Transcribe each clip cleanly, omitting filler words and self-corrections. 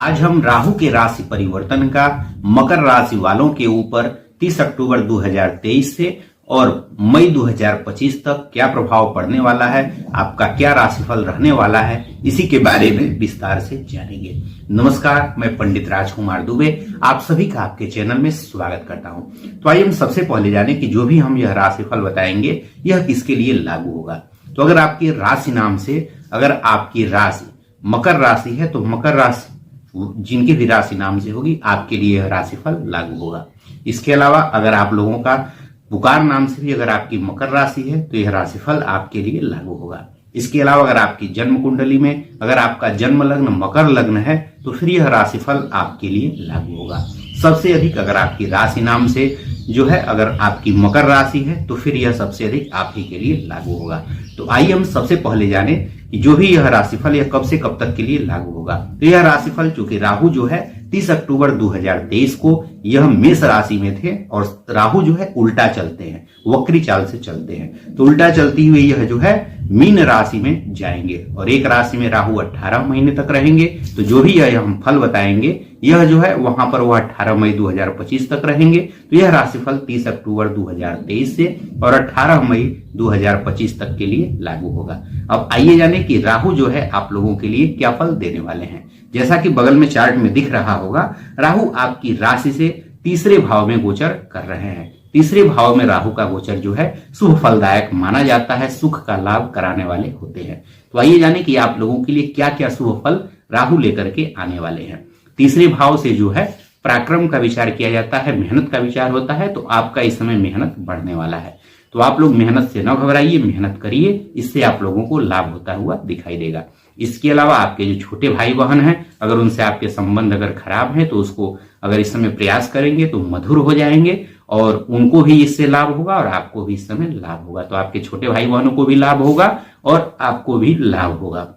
आज हम राहु के राशि परिवर्तन का मकर राशि वालों के ऊपर 30 अक्टूबर 2023 से और मई 2025 तक क्या प्रभाव पड़ने वाला है, आपका क्या राशिफल रहने वाला है, इसी के बारे में विस्तार से जानेंगे। नमस्कार, मैं पंडित राजकुमार दुबे आप सभी का आपके चैनल में स्वागत करता हूं। तो आइए हम सबसे पहले जाने कि जो भी हम यह राशिफल बताएंगे यह किसके लिए लागू होगा। तो अगर आपकी राशि नाम से अगर आपकी राशि मकर राशि है तो मकर राशि जिनकी भी राशि नाम से होगी आपके लिए यह राशिफल लागू होगा। इसके अलावा अगर आप लोगों का पुकार नाम से भी अगर आपकी मकर राशि है तो यह राशिफल आपके लिए लागू होगा। इसके अलावा अगर आपकी जन्म कुंडली में अगर आपका जन्म लग्न मकर लग्न है तो फिर यह राशिफल आपके लिए लागू होगा। सबसे अधिक अगर आपकी राशि नाम से जो है अगर आपकी मकर राशि है तो फिर यह सबसे अधिक आप ही के लिए लागू होगा। तो आइए हम सबसे पहले जाने कि जो भी यह राशिफल यह कब से कब तक के लिए लागू होगा। तो यह राशिफल चूंकि राहु जो है 30 अक्टूबर 2023 को यह मेष राशि में थे और राहु जो है उल्टा चलते हैं, वक्री चाल से चलते हैं, तो उल्टा चलती हुई यह जो है मीन राशि में जाएंगे और एक राशि में राहु 18 महीने तक रहेंगे। तो जो भी यह हम फल बताएंगे यह जो है वहां पर वह 18 मई 2025 तक रहेंगे। तो यह राशिफल 30 अक्टूबर 2023 से और 18 मई 2025 तक के लिए लागू होगा। अब आइए जाने कि राहु जो है आप लोगों के लिए क्या फल देने वाले हैं। जैसा कि बगल में चार्ट में दिख रहा होगा, राहु आपकी राशि से तीसरे भाव में गोचर कर रहे हैं। तीसरे भाव में राहु का गोचर जो है शुभ फलदायक माना जाता है, सुख का लाभ कराने वाले होते हैं। तो आइए जाने कि आप लोगों के लिए क्या क्या शुभ फल राहु लेकर के आने वाले हैं। तीसरे भाव से जो है पराक्रम का विचार किया जाता है, मेहनत का विचार होता है, तो आपका इस समय मेहनत बढ़ने वाला है। तो आप लोग मेहनत से न घबराइए, मेहनत करिए, इससे आप लोगों को लाभ होता हुआ दिखाई देगा। इसके अलावा आपके जो छोटे भाई बहन हैं अगर उनसे आपके संबंध अगर खराब है तो उसको अगर इस समय प्रयास करेंगे तो मधुर हो जाएंगे और उनको भी इससे लाभ होगा और आपको भी इस समय लाभ होगा। तो आपके छोटे भाई बहनों को भी लाभ होगा और आपको भी लाभ होगा।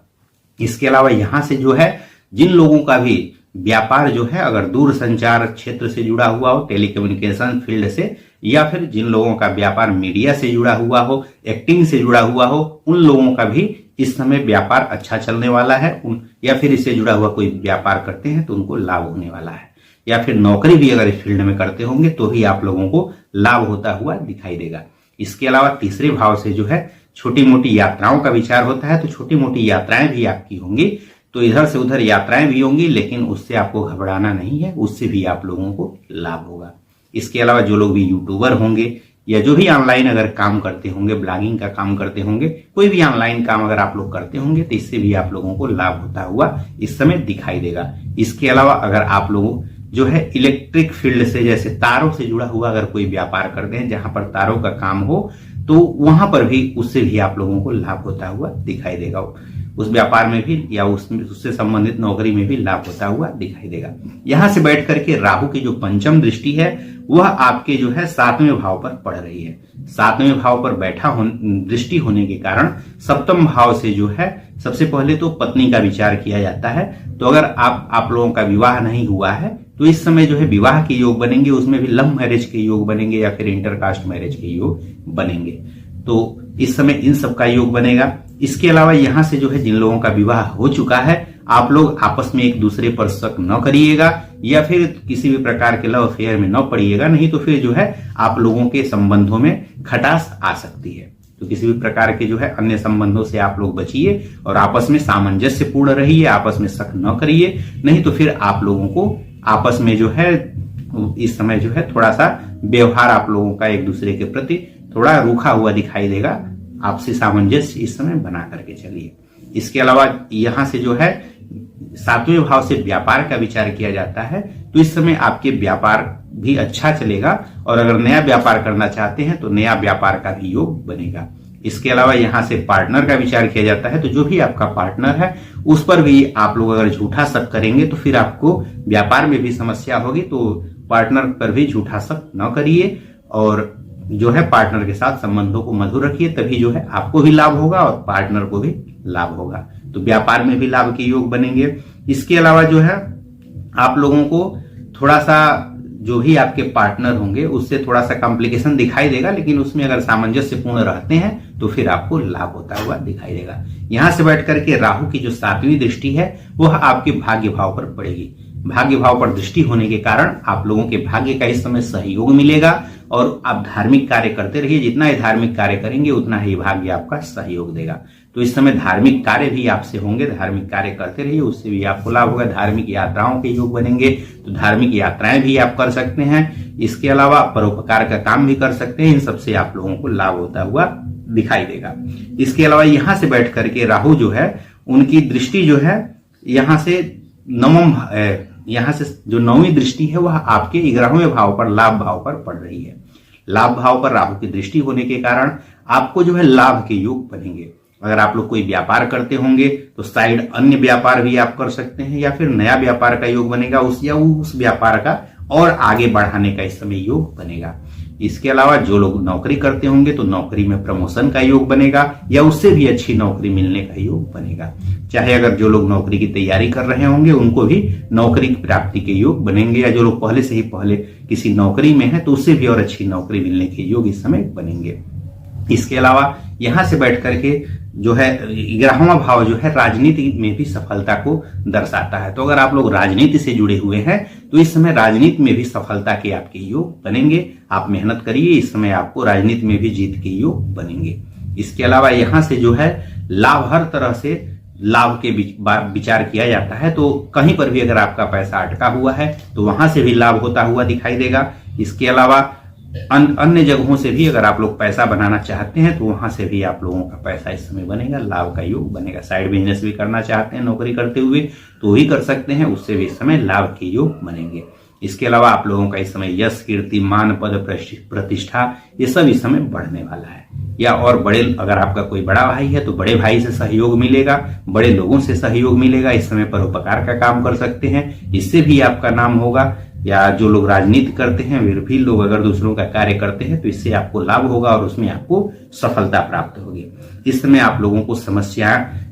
इसके अलावा यहां से जो है जिन लोगों का भी व्यापार जो है अगर दूर संचार क्षेत्र से जुड़ा हुआ हो, टेलीकम्युनिकेशन फील्ड से, या फिर जिन लोगों का व्यापार मीडिया से जुड़ा हुआ हो, एक्टिंग से जुड़ा हुआ हो, उन लोगों का भी इस समय व्यापार अच्छा चलने वाला है। या फिर इससे जुड़ा हुआ कोई व्यापार करते हैं तो उनको लाभ होने वाला है। या फिर नौकरी भी अगर इस फील्ड में करते होंगे तो भी आप लोगों को लाभ होता हुआ दिखाई देगा। इसके अलावा तीसरे भाव से जो है छोटी मोटी यात्राओं का विचार होता है, तो छोटी मोटी यात्राएं भी आपकी होंगी। तो इधर से उधर यात्राएं भी होंगी, लेकिन उससे आपको घबराना नहीं है, उससे भी आप लोगों को लाभ होगा। इसके अलावा जो लोग भी यूट्यूबर होंगे या जो भी ऑनलाइन अगर काम करते होंगे, ब्लॉगिंग का काम करते होंगे, कोई भी ऑनलाइन काम अगर आप लोग करते होंगे तो इससे भी आप लोगों को लाभ होता हुआ इस समय दिखाई देगा। इसके अलावा अगर आप लोगों जो है इलेक्ट्रिक फील्ड से जैसे तारों से जुड़ा हुआ अगर कोई व्यापार करते हैं जहां पर तारों का काम हो तो वहां पर भी उससे भी आप लोगों को लाभ होता हुआ दिखाई देगा। उस व्यापार में भी या उससे संबंधित नौकरी में भी लाभ होता हुआ दिखाई देगा। यहां से बैठ करके राहु की जो पंचम दृष्टि है वह आपके जो है 7वें भाव पर पड़ रही है। 7वें भाव पर दृष्टि होने के कारण सप्तम भाव से जो है सबसे पहले तो पत्नी का विचार किया जाता है। तो अगर आप लोगों का विवाह नहीं हुआ है तो इस समय जो है विवाह के योग बनेंगे, उसमें भी लव मैरिज के योग बनेंगे या फिर इंटरकास्ट मैरिज के योग बनेंगे। तो इस समय इन सब का योग बनेगा। इसके अलावा यहां से जो है जिन लोगों का विवाह हो चुका है आप लोग आपस में एक दूसरे पर शक न करिएगा या फिर किसी भी प्रकार के लव अफेयर में न पड़िएगा, नहीं तो फिर जो है आप लोगों के संबंधों में खटास आ सकती है। तो किसी भी प्रकार के जो है अन्य संबंधों से आप लोग बचिए और आपस में सामंजस्य पूर्ण रहिए, आपस में शक न करिए, नहीं तो फिर आप लोगों को आपस में जो है इस समय जो है थोड़ा सा व्यवहार आप लोगों का एक दूसरे के प्रति थोड़ा रूखा हुआ दिखाई देगा। आपसी सामंजस्य इस समय बना करके चलिए। इसके अलावा यहां से जो है 7वें भाव से व्यापार का विचार किया जाता है, तो इस समय आपके व्यापार भी अच्छा चलेगा और अगर नया व्यापार करना चाहते हैं तो नया व्यापार का भी योग बनेगा। इसके अलावा यहां से पार्टनर का विचार किया जाता है, तो जो भी आपका पार्टनर है उस पर भी आप लोग अगर झूठा शक करेंगे तो फिर आपको व्यापार में भी समस्या होगी। तो पार्टनर पर भी झूठा शक न करिए और जो है पार्टनर के साथ संबंधों को मधुर रखिए, तभी जो है आपको भी लाभ होगा और पार्टनर को भी लाभ होगा। तो व्यापार में भी लाभ के योग बनेंगे। इसके अलावा जो है आप लोगों को थोड़ा सा जो भी आपके पार्टनर होंगे उससे थोड़ा सा कॉम्प्लिकेशन दिखाई देगा, लेकिन उसमें अगर सामंजस्य पूर्ण रहते हैं तो फिर आपको लाभ होता हुआ दिखाई देगा। यहां से बैठ करके राहु की जो 7वीं दृष्टि है वह आपके भाग्य भाव पर पड़ेगी। भाग्य भाव पर दृष्टि होने के कारण आप लोगों के भाग्य का इस समय सहयोग मिलेगा और आप धार्मिक कार्य करते रहिए। जितना ही धार्मिक कार्य करेंगे उतना ही भाग्य आपका सहयोग देगा। तो इस समय धार्मिक कार्य भी आपसे होंगे, धार्मिक कार्य करते रहिए, उससे भी आपको लाभ होगा। धार्मिक यात्राओं के योग बनेंगे तो धार्मिक यात्राएं भी आप कर सकते हैं। इसके अलावा परोपकार का काम भी कर सकते हैं। इन सबसे आप लोगों को लाभ होता हुआ दिखाई देगा। इसके अलावा यहां से बैठ करके राहु जो है उनकी दृष्टि जो है यहां से यहां से जो 9वीं दृष्टि है वह आपके 11वें भाव पर, लाभ भाव पर पड़ रही है। लाभ भाव पर राहु की दृष्टि होने के कारण आपको जो है लाभ के योग बनेंगे। अगर आप लोग कोई व्यापार करते होंगे तो साइड अन्य व्यापार भी आप कर सकते हैं, या फिर नया व्यापार का योग बनेगा उस व्यापार का और आगे बढ़ाने का इस समय योग बनेगा। इसके अलावा जो लोग नौकरी करते होंगे तो नौकरी में प्रमोशन का योग बनेगा या उससे भी अच्छी नौकरी मिलने का योग बनेगा। चाहे अगर जो लोग नौकरी की तैयारी कर रहे होंगे उनको भी नौकरी की प्राप्ति के योग बनेंगे, या जो लोग पहले किसी नौकरी में है तो उससे भी और अच्छी नौकरी मिलने के योग इस समय बनेंगे। इसके अलावा यहां से बैठ करके जो है 11वां भाव जो है राजनीति में भी सफलता को दर्शाता है। तो अगर आप लोग राजनीति से जुड़े हुए हैं तो इस समय राजनीति में भी सफलता के आपके योग बनेंगे। आप मेहनत करिए, इस समय आपको राजनीति में भी जीत के योग बनेंगे। इसके अलावा यहां से जो है लाभ, हर तरह से लाभ के विचार किया जाता है। तो कहीं पर भी अगर आपका पैसा अटका हुआ है तो वहां से भी लाभ होता हुआ दिखाई देगा। इसके अलावा अन्य जगहों से भी अगर आप लोग पैसा बनाना चाहते हैं तो वहां से भी आप लोगों का पैसा इस समय बनेगा, लाभ का योग बनेगा। साइड बिजनेस भी करना चाहते हैं नौकरी करते हुए तो ही कर सकते हैं, उससे भी इस समय लाभ के योग बनेंगे। इसके अलावा आप लोगों का इस समय यश, कीर्ति, मान, पद, प्रतिष्ठा ये सब इस समय बढ़ने वाला है। या और बड़े, अगर आपका कोई बड़ा भाई है तो बड़े भाई से सहयोग मिलेगा, बड़े लोगों से सहयोग मिलेगा। इस समय परोपकार का काम कर सकते हैं, इससे भी आपका नाम होगा। या जो लोग राजनीति करते हैं वे भी लोग अगर दूसरों का कार्य करते हैं तो इससे आपको लाभ होगा और उसमें आपको सफलता प्राप्त होगी। इस समय आप लोगों को समस्या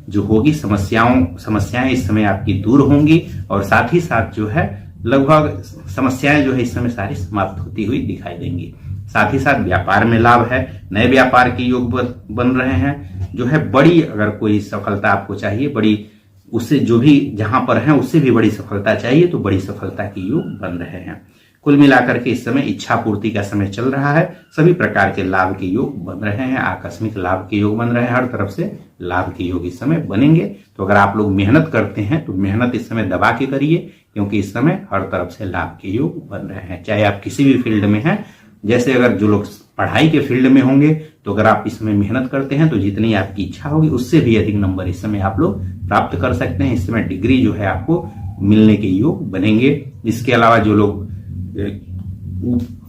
जो होगी, समस्याएं इस समय आपकी दूर होंगी और साथ ही साथ जो है लगभग समस्याएं जो है इस समय सारी समाप्त होती हुई दिखाई देंगी। साथ ही साथ व्यापार में लाभ है, नए व्यापार के योग बन रहे हैं। जो है बड़ी, अगर कोई सफलता आपको चाहिए, बड़ी, उससे जो भी जहां पर है उससे भी बड़ी सफलता चाहिए तो बड़ी सफलता के योग बन रहे हैं। कुल मिलाकर के इस समय इच्छा पूर्ति का समय चल रहा है। सभी प्रकार के लाभ के योग बन रहे हैं, आकस्मिक लाभ के योग बन रहे हैं, हर तरफ से लाभ के योग इस समय बनेंगे। तो अगर आप लोग मेहनत करते हैं तो मेहनत इस समय दबा के करिए, क्योंकि इस समय हर तरफ से लाभ के योग बन रहे हैं। चाहे आप किसी भी फील्ड में हैं, जैसे अगर जो लोग पढ़ाई के फील्ड में होंगे तो अगर आप इस समय मेहनत करते हैं तो जितनी आपकी इच्छा होगी उससे भी अधिक नंबर इस समय आप लोग प्राप्त कर सकते हैं। इस समय डिग्री जो है आपको मिलने के योग बनेंगे। इसके अलावा जो लोग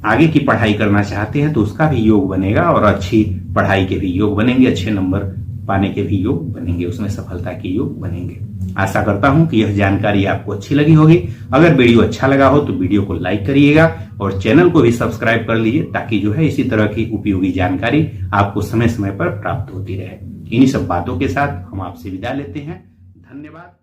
आगे की पढ़ाई करना चाहते हैं तो उसका भी योग बनेगा और अच्छी पढ़ाई के भी योग बनेंगे, अच्छे नंबर पाने के भी योग बनेंगे, उसमें सफलता के योग बनेंगे। आशा करता हूं कि यह जानकारी आपको अच्छी लगी होगी। अगर वीडियो अच्छा लगा हो तो वीडियो को लाइक करिएगा और चैनल को भी सब्सक्राइब कर लीजिए, ताकि जो है इसी तरह की उपयोगी जानकारी आपको समय समय पर प्राप्त होती रहे। इन्हीं सब बातों के साथ हम आपसे विदा लेते हैं। धन्यवाद।